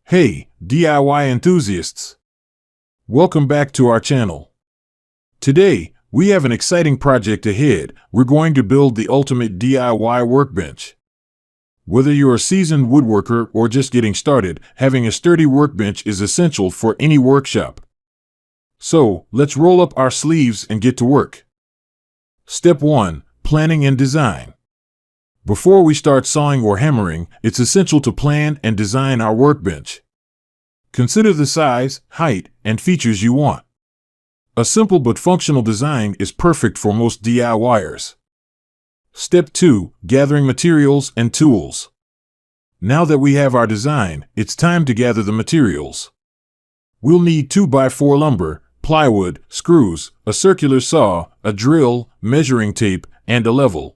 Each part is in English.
Hey, DIY enthusiasts! Welcome back to our channel. Today, we have an exciting project ahead. We're going to build the ultimate DIY workbench. Whether you're a seasoned woodworker or just getting started, having a sturdy workbench is essential for any workshop. So, let's roll up our sleeves and get to work. Step 1. Planning and design. Before we start sawing or hammering, it's essential to plan and design our workbench. Consider the size, height, and features you want. A simple but functional design is perfect for most DIYers. Step 2. Gathering materials and tools. Now that we have our design, it's time to gather the materials. We'll need 2x4 lumber, plywood, screws, a circular saw, a drill, measuring tape, and a level.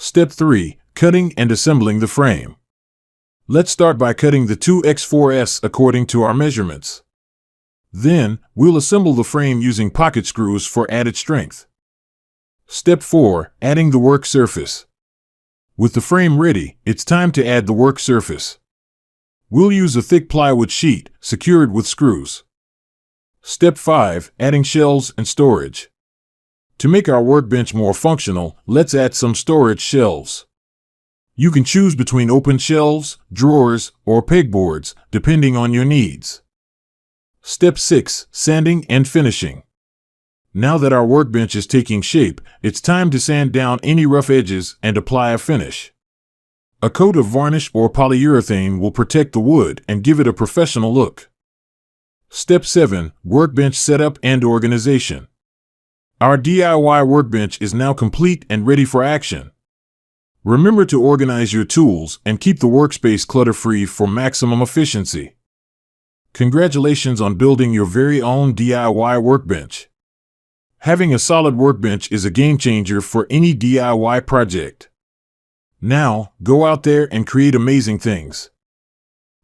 Step 3. Cutting and assembling the frame. Let's start by cutting the 2x4s according to our measurements. Then, we'll assemble the frame using pocket screws for added strength. Step 4. Adding the work surface. With the frame ready, it's time to add the work surface. We'll use a thick plywood sheet, secured with screws. Step 5. Adding shelves and storage. To make our workbench more functional, let's add some storage shelves. You can choose between open shelves, drawers, or pegboards, depending on your needs. Step 6. Sanding and finishing. Now that our workbench is taking shape, it's time to sand down any rough edges and apply a finish. A coat of varnish or polyurethane will protect the wood and give it a professional look. Step 7. Workbench setup and organization. Our DIY workbench is now complete and ready for action. Remember to organize your tools and keep the workspace clutter-free for maximum efficiency. Congratulations on building your very own DIY workbench. Having a solid workbench is a game changer for any DIY project. Now, go out there and create amazing things.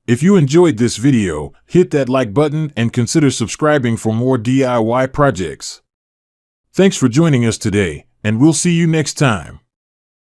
If you enjoyed this video, hit that like button and consider subscribing for more DIY projects. Thanks for joining us today, and we'll see you next time.